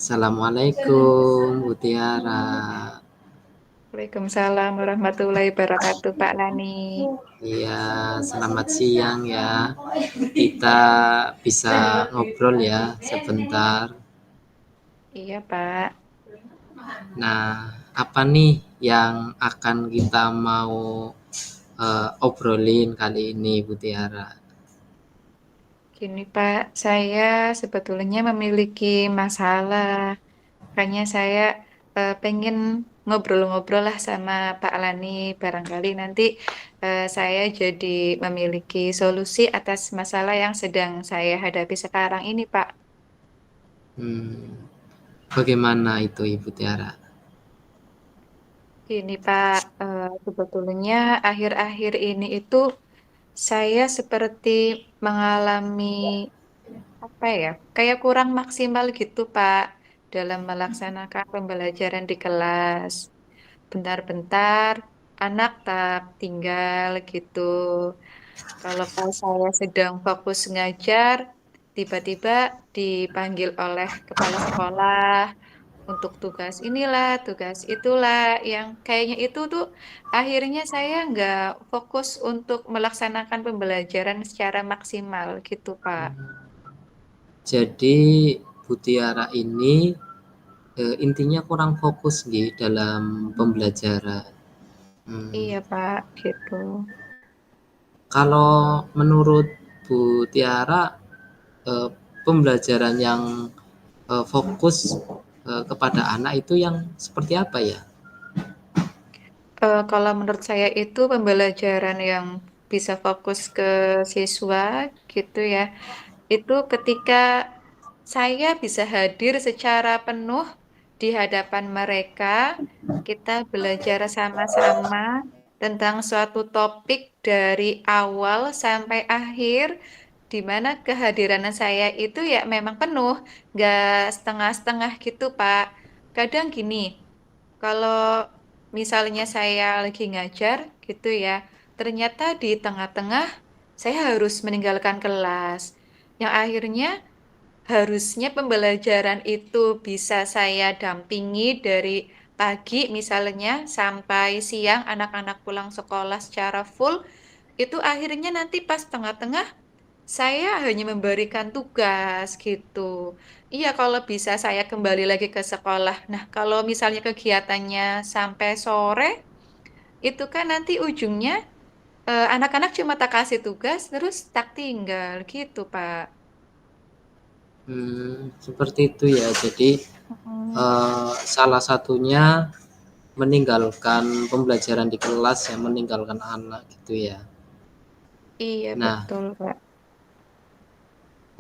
Assalamualaikum, Bu Tiara. Waalaikumsalam warahmatullahi wabarakatuh, Pak Lani. Iya, selamat siang ya. Kita bisa ngobrol ya sebentar. Iya, Pak. Nah, apa nih yang akan kita mau obrolin kali ini, Bu Tiara? Gini, Pak, saya sebetulnya memiliki masalah. Makanya saya pengen ngobrol-ngobrol lah sama Pak Lani. Barangkali nanti saya jadi memiliki solusi atas masalah yang sedang saya hadapi sekarang ini, Pak. Hmm, bagaimana itu, Ibu Tiara? Gini, Pak, sebetulnya akhir-akhir ini itu saya seperti mengalami apa ya, kayak kurang maksimal gitu, Pak, dalam melaksanakan pembelajaran di kelas. Bentar-bentar, anak tak tinggal gitu. Kalau pas saya sedang fokus ngajar, tiba-tiba dipanggil oleh kepala sekolah untuk tugas inilah, tugas itulah, yang kayaknya itu tuh akhirnya saya nggak fokus untuk melaksanakan pembelajaran secara maksimal gitu, Pak. Jadi Bu Tiara ini intinya kurang fokus nih dalam pembelajaran. Hmm. Iya, Pak, gitu. Kalau menurut Bu Tiara, eh, pembelajaran yang fokus kepada anak itu yang seperti apa ya? Kalau menurut saya itu pembelajaran yang bisa fokus ke siswa gitu ya, itu ketika saya bisa hadir secara penuh di hadapan mereka, kita belajar sama-sama tentang suatu topik dari awal sampai akhir, di mana kehadiran saya itu ya memang penuh, nggak setengah-setengah gitu, Pak. Kadang gini, kalau misalnya saya lagi ngajar gitu ya, ternyata di tengah-tengah saya harus meninggalkan kelas. Yang akhirnya harusnya pembelajaran itu bisa saya dampingi dari pagi misalnya sampai siang anak-anak pulang sekolah secara full, itu akhirnya nanti pas tengah-tengah saya hanya memberikan tugas gitu. Iya, kalau bisa saya kembali lagi ke sekolah. Nah, kalau misalnya kegiatannya sampai sore, itu kan nanti ujungnya anak-anak cuma tak kasih tugas, terus tak tinggal gitu, Pak. Seperti itu ya. Jadi Mm, salah satunya meninggalkan pembelajaran di kelas ya, meninggalkan anak gitu ya. iya, Nah, betul, Pak.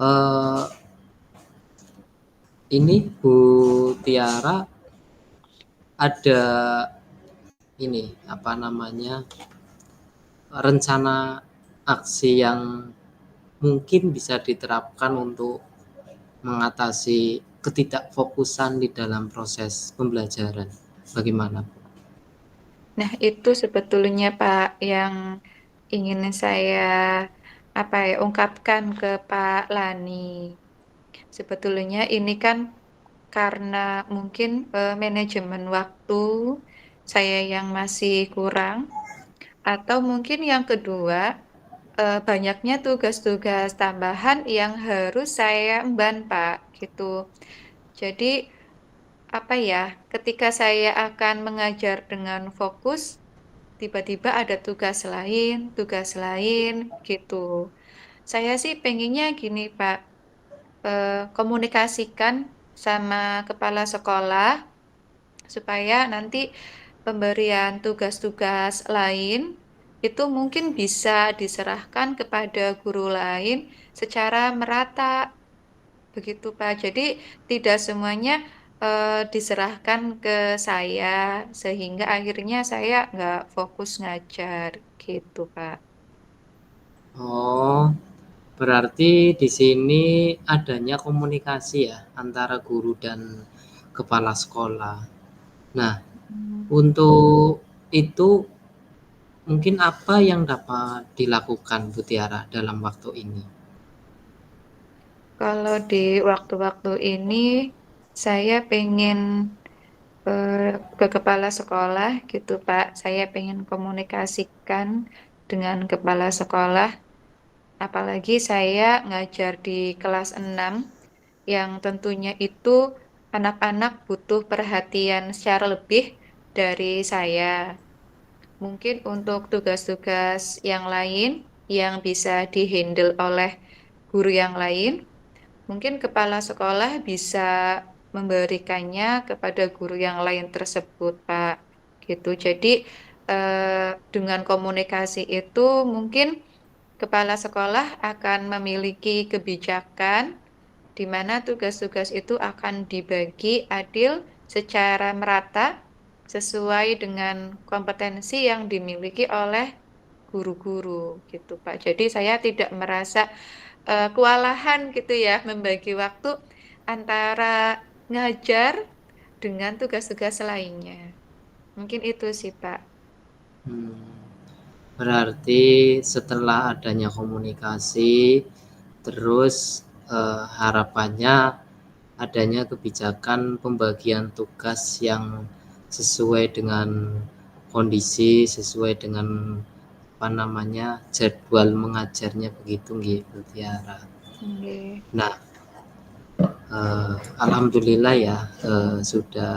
eh, ini Bu Tiara ada ini apa namanya rencana aksi yang mungkin bisa diterapkan untuk mengatasi ketidakfokusan di dalam proses pembelajaran. Bagaimana? Nah, itu sebetulnya Pak yang ingin saya apa ya ungkapkan ke Pak Lani. Sebetulnya ini kan karena mungkin manajemen waktu saya yang masih kurang, atau mungkin yang kedua banyaknya tugas-tugas tambahan yang harus saya emban, Pak, gitu. Jadi apa ya, ketika saya akan mengajar dengan fokus, tiba-tiba ada tugas lain gitu. Saya sih pengennya gini, Pak, komunikasikan sama kepala sekolah supaya nanti pemberian tugas-tugas lain itu mungkin bisa diserahkan kepada guru lain secara merata, begitu Pak. Jadi tidak semuanya diserahkan ke saya sehingga akhirnya saya nggak fokus ngajar gitu Pak. Oh, berarti di sini adanya komunikasi ya antara guru dan kepala sekolah. Nah, Hmm. untuk itu mungkin apa yang dapat dilakukan Bu Tiara dalam waktu ini? Kalau di waktu-waktu ini Saya pengen ke kepala sekolah gitu, Pak. Saya pengen komunikasikan dengan kepala sekolah, apalagi saya ngajar di kelas 6 yang tentunya itu anak-anak butuh perhatian secara lebih dari saya. Mungkin untuk tugas-tugas yang lain yang bisa dihandle oleh guru yang lain, mungkin kepala sekolah bisa memberikannya kepada guru yang lain tersebut, Pak. Gitu. Jadi, dengan komunikasi itu mungkin kepala sekolah akan memiliki kebijakan di mana tugas-tugas itu akan dibagi adil secara merata sesuai dengan kompetensi yang dimiliki oleh guru-guru gitu, Pak. Jadi saya tidak merasa kewalahan gitu ya membagi waktu antara ngajar dengan tugas-tugas lainnya. Mungkin itu sih, Pak. Hmm, berarti setelah adanya komunikasi, terus harapannya adanya kebijakan pembagian tugas yang sesuai dengan kondisi, sesuai dengan apa namanya jadwal mengajarnya begitu gitu Tiara. Nggih. Nah, alhamdulillah ya sudah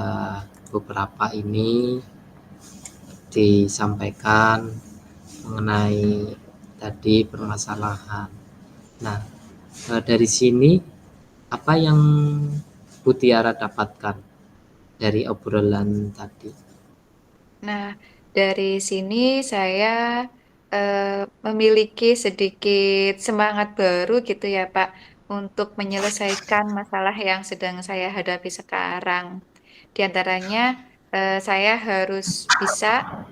beberapa ini disampaikan mengenai tadi permasalahan. Nah, dari sini apa yang Bu Tiara dapatkan dari obrolan tadi? Nah, dari sini saya memiliki sedikit semangat baru gitu ya, Pak, untuk menyelesaikan masalah yang sedang saya hadapi sekarang. Di antaranya, saya harus bisa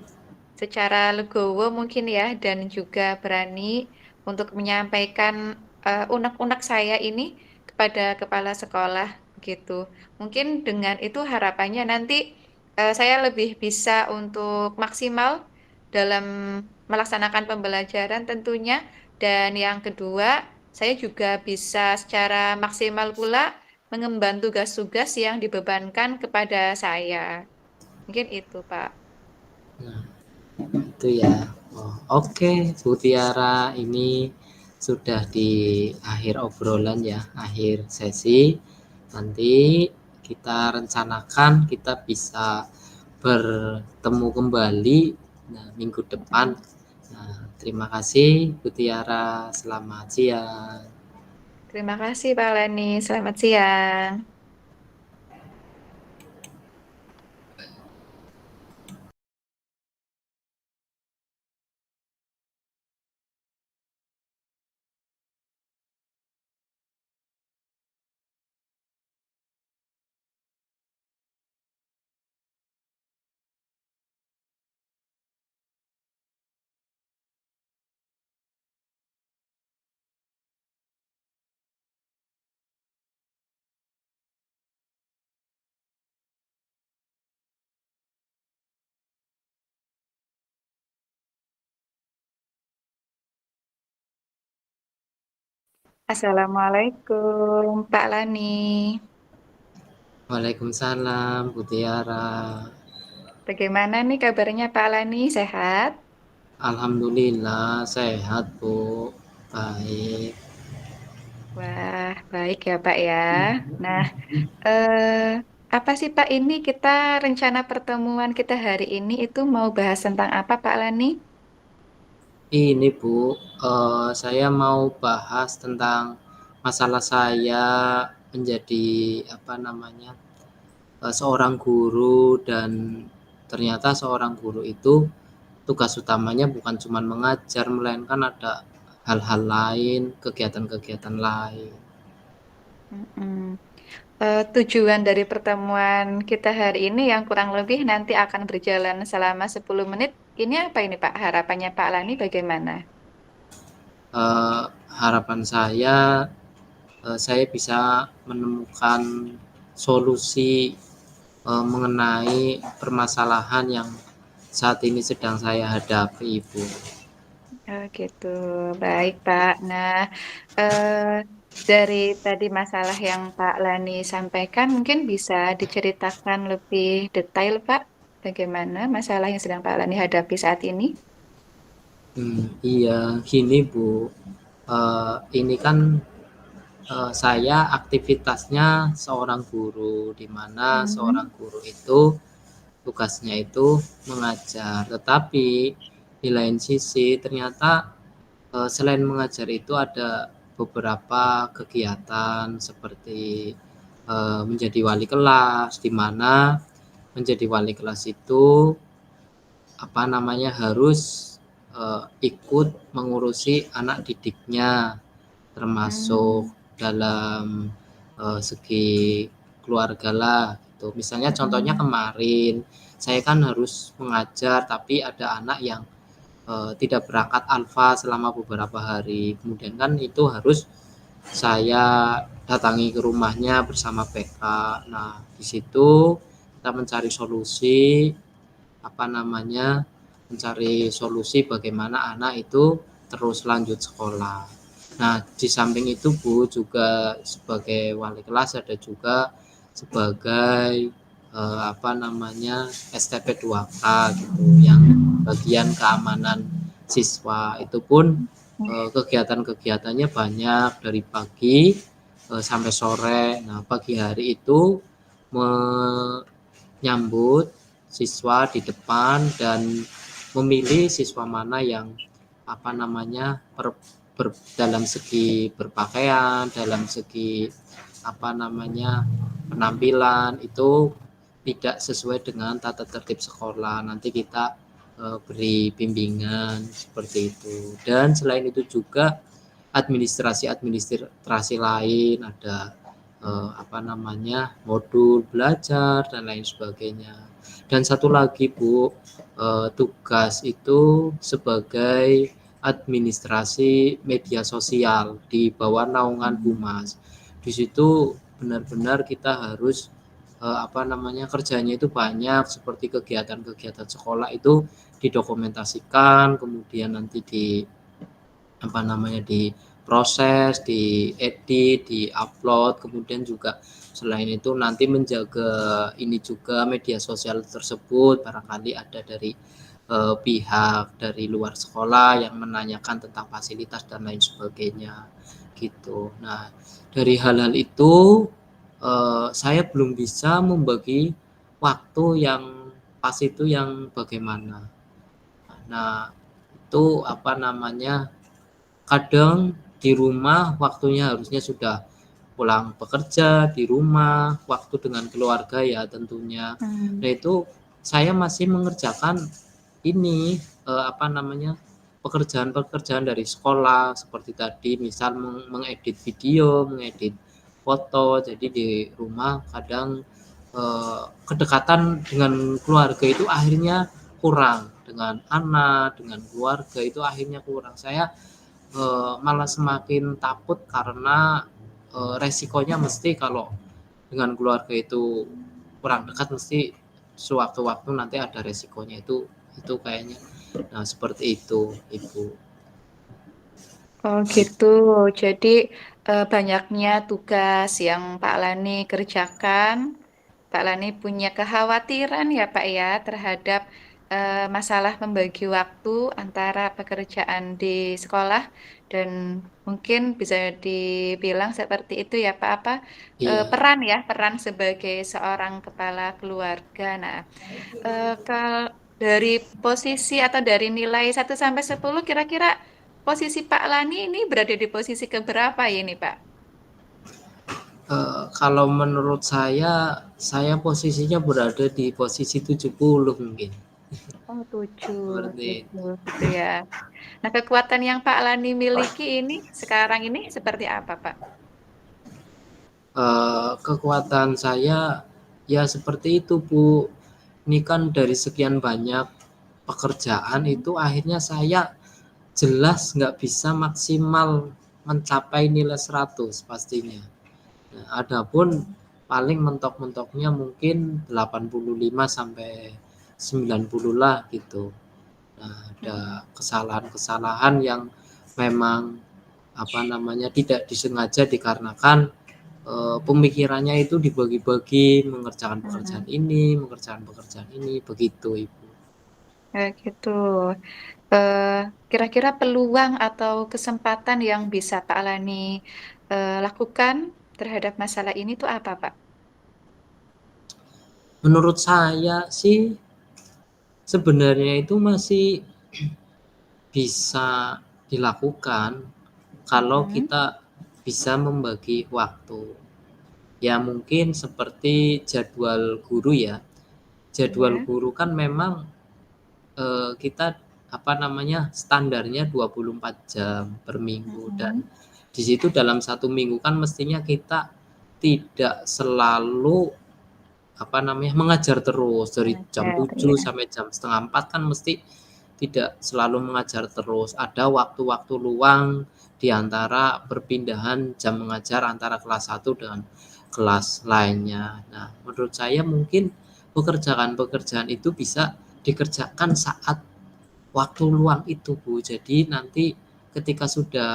secara legowo mungkin ya, dan juga berani untuk menyampaikan, unek-unek saya ini kepada kepala sekolah, begitu. Mungkin dengan itu harapannya nanti, saya lebih bisa untuk maksimal dalam melaksanakan pembelajaran tentunya, dan yang kedua, saya juga bisa secara maksimal pula mengemban tugas-tugas yang dibebankan kepada saya. Mungkin itu, Pak. Nah, itu ya. Oh, oke, Bu Tiara, ini sudah di akhir obrolan ya, akhir sesi. Nanti kita rencanakan kita bisa bertemu kembali minggu depan. Nah, terima kasih Bu Tiara, selamat siang. Terima kasih Pak Leni. Selamat siang. Assalamualaikum Pak Lani. Waalaikumsalam Bu Tiara. Bagaimana nih kabarnya Pak Lani? Sehat? Alhamdulillah sehat Bu. Baik. Wah, baik ya Pak ya. Nah, eh, apa sih Pak ini kita rencana pertemuan kita hari ini itu mau bahas tentang apa Pak Lani? Ini Bu, saya mau bahas tentang masalah saya menjadi apa namanya seorang guru dan ternyata seorang guru itu tugas utamanya bukan cuma mengajar melainkan ada hal-hal lain, kegiatan-kegiatan lain. Mm-mm. Tujuan dari pertemuan kita hari ini yang kurang lebih nanti akan berjalan selama 10 menit. Ini apa ini Pak? Harapannya Pak Lani bagaimana? Eh, harapan saya bisa menemukan solusi mengenai permasalahan yang saat ini sedang saya hadapi, Ibu. Oh gitu, baik Pak. Nah, eh, Dari tadi masalah yang Pak Lani sampaikan, mungkin bisa diceritakan lebih detail, Pak, bagaimana masalah yang sedang Pak Lani hadapi saat ini? Iya, gini Bu, ini kan saya aktivitasnya seorang guru, di mana seorang Hmm. guru itu tugasnya itu mengajar. Tetapi di lain sisi ternyata selain mengajar itu ada beberapa kegiatan seperti menjadi wali kelas, di mana menjadi wali kelas itu apa namanya harus ikut mengurusi anak didiknya, termasuk Hmm. dalam segi keluarga lah gitu. Misalnya contohnya Hmm. kemarin saya kan harus mengajar tapi ada anak yang tidak berangkat alfa selama beberapa hari. Kemudian kan itu harus saya datangi ke rumahnya bersama PK. Nah, di situ kita mencari solusi apa namanya mencari solusi bagaimana anak itu terus lanjut sekolah. Nah, di samping itu Bu juga sebagai wali kelas ada juga sebagai apa namanya STP 2K gitu yang bagian keamanan siswa. Itu pun kegiatan-kegiatannya banyak dari pagi sampai sore. Nah, pagi hari itu menyambut siswa di depan dan memilih siswa mana yang apa namanya dalam segi berpakaian, dalam segi apa namanya penampilan itu tidak sesuai dengan tata tertib sekolah. Nanti kita beri bimbingan seperti itu. Dan selain itu juga administrasi lain ada apa namanya modul belajar dan lain sebagainya. Dan satu lagi Bu, tugas itu sebagai administrasi media sosial di bawah naungan Humas. Di situ benar-benar kita harus apa namanya kerjanya itu banyak seperti kegiatan-kegiatan sekolah itu didokumentasikan, kemudian nanti di apa namanya diproses, diedit, diupload, kemudian juga selain itu nanti menjaga ini juga media sosial tersebut barangkali ada dari pihak dari luar sekolah yang menanyakan tentang fasilitas dan lain sebagainya gitu. Nah, dari hal-hal itu saya belum bisa membagi waktu yang pas itu yang bagaimana. Nah, itu apa namanya kadang di rumah waktunya harusnya sudah pulang bekerja di rumah, waktu dengan keluarga ya tentunya. Hmm. Nah itu saya masih mengerjakan ini apa namanya pekerjaan-pekerjaan dari sekolah seperti tadi misal mengedit video, mengedit foto. Jadi di rumah kadang kedekatan dengan keluarga itu akhirnya kurang dengan anak, dengan keluarga itu akhirnya kurang. Saya malah semakin takut karena resikonya mesti kalau dengan keluarga itu kurang dekat mesti sewaktu-waktu nanti ada resikonya itu kayaknya. Nah, seperti itu, Ibu. Oh gitu. Jadi banyaknya tugas yang Pak Lani kerjakan. Pak Lani punya kekhawatiran ya Pak ya terhadap masalah membagi waktu antara pekerjaan di sekolah dan mungkin bisa dibilang seperti itu ya Pak apa Iya. peran ya peran sebagai seorang kepala keluarga. Nah, kalau dari posisi atau dari nilai 1 sampai 10 kira-kira posisi Pak Lani ini berada di posisi keberapa ini Pak? Kalau menurut saya posisinya berada di posisi 70 mungkin. Oh, tujuh, Seperti tujuh itu. gitu ya. Nah, kekuatan yang Pak Lani miliki ini sekarang ini seperti apa, Pak? Kekuatan saya ya seperti itu Bu. Ini kan dari sekian banyak pekerjaan Hmm. itu akhirnya saya jelas nggak bisa maksimal mencapai nilai 100 pastinya. Nah, adapun paling mentok-mentoknya mungkin 85 sampai 90 lah gitu. Nah, ada kesalahan-kesalahan yang memang apa namanya, tidak disengaja dikarenakan pemikirannya itu dibagi-bagi mengerjakan pekerjaan ini, mengerjakan pekerjaan ini, begitu Ibu. Gitu. Kira-kira peluang atau kesempatan yang bisa Pak Alani, lakukan terhadap masalah ini tuh apa, Pak? Menurut saya sih sebenarnya itu masih bisa dilakukan kalau Mhm, kita bisa membagi waktu. Ya mungkin seperti jadwal guru ya. Jadwal iya, guru kan memang kita apa namanya, standarnya 24 jam per minggu dan mhm, di situ dalam satu minggu kan mestinya kita tidak selalu apa namanya, mengajar terus dari jam mengajar, 7 iya, sampai jam setengah 4 kan mesti tidak selalu mengajar terus. Ada waktu-waktu luang di antara perpindahan jam mengajar antara kelas satu dengan kelas lainnya. Nah, menurut saya mungkin pekerjaan-pekerjaan itu bisa dikerjakan saat waktu luang itu, Bu. Jadi nanti ketika sudah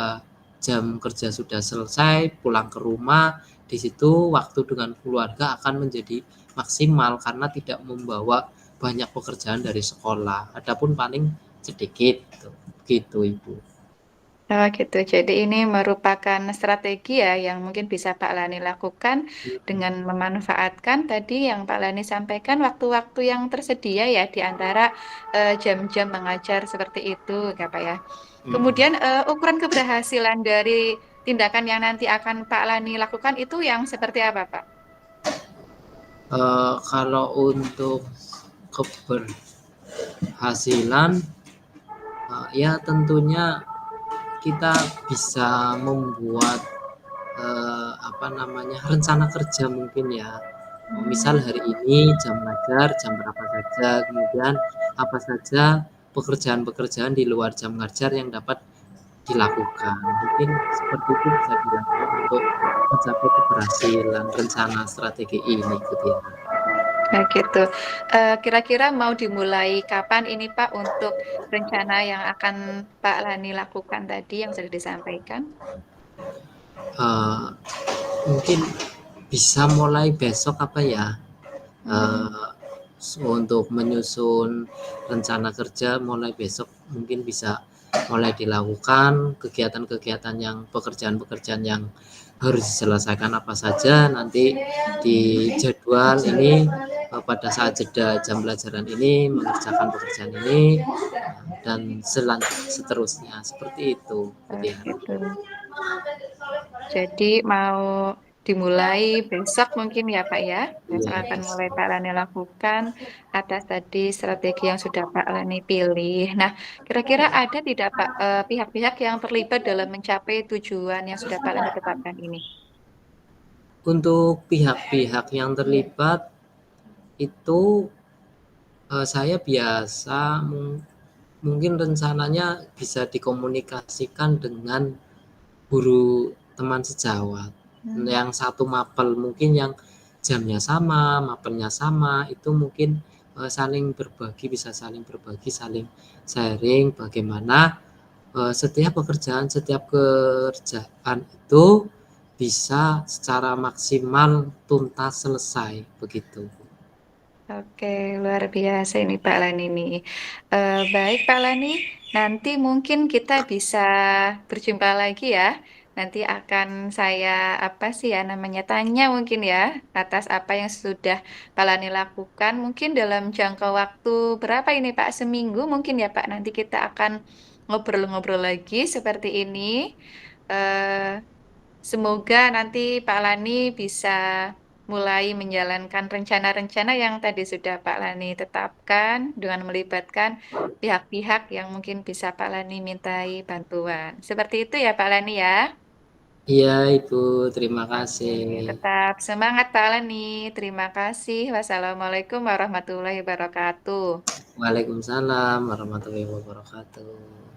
jam kerja sudah selesai, pulang ke rumah, di situ waktu dengan keluarga akan menjadi maksimal karena tidak membawa banyak pekerjaan dari sekolah. Adapun paling sedikit gitu, gitu Ibu. oh gitu. Jadi ini merupakan strategi ya yang mungkin bisa Pak Lani lakukan dengan memanfaatkan tadi yang Pak Lani sampaikan waktu-waktu yang tersedia ya di antara, jam-jam mengajar seperti itu ya, Pak, ya. Kemudian, ukuran keberhasilan dari tindakan yang nanti akan Pak Lani lakukan itu yang seperti apa, Pak? Kalau untuk keberhasilan, ya tentunya kita bisa membuat apa namanya, rencana kerja mungkin ya. Misal Mmm, hari ini jam ngajar jam berapa saja, kemudian apa saja pekerjaan-pekerjaan di luar jam ngajar yang dapat dilakukan. Mungkin seperti itu bisa dilakukan untuk mencapai keberhasilan rencana strategi ini gitu ya. nah gitu. Kira-kira mau dimulai kapan ini, Pak, untuk rencana yang akan Pak Lani lakukan tadi yang sudah disampaikan? Eee, Mungkin bisa mulai besok apa ya, Mmm, eee, untuk menyusun rencana kerja mulai besok mungkin bisa mulai dilakukan kegiatan-kegiatan yang pekerjaan-pekerjaan yang harus diselesaikan apa saja nanti di jadwal ini pada saat jeda jam pelajaran ini mengerjakan pekerjaan ini dan seterusnya seperti itu gitu ya. gitu. Jadi mau dimulai besok mungkin ya, Pak, ya? Besok Iya, akan mulai Pak Lani lakukan atas tadi strategi yang sudah Pak Lani pilih. Nah, kira-kira ada tidak, Pak, pihak-pihak yang terlibat dalam mencapai tujuan yang sudah Pak Lani tetapkan ini? untuk pihak-pihak yang terlibat itu saya biasa mungkin rencananya bisa dikomunikasikan dengan guru teman sejawat. Mmm, Yang satu mapel mungkin yang jamnya sama, mapelnya sama, itu mungkin saling berbagi, bisa saling berbagi, saling sharing bagaimana setiap kerjaan itu bisa secara maksimal tuntas selesai begitu. oke, luar biasa ini Pak Lani nih. Baik Pak Lani, nanti mungkin kita bisa berjumpa lagi ya. Nanti akan saya, apa sih ya namanya, tanya mungkin ya, atas apa yang sudah Pak Lani lakukan. Mungkin dalam jangka waktu berapa ini Pak? Seminggu mungkin ya Pak. Nanti kita akan ngobrol-ngobrol lagi seperti ini. Eh, Semoga nanti Pak Lani bisa mulai menjalankan rencana-rencana yang tadi sudah Pak Lani tetapkan dengan melibatkan pihak-pihak yang mungkin bisa Pak Lani mintai bantuan. Seperti itu ya Pak Lani ya. Iya Ibu, terima Oke, kasih. tetap semangat Pak Lani. Terima kasih. Wassalamualaikum warahmatullahi wabarakatuh. Waalaikumsalam warahmatullahi wabarakatuh.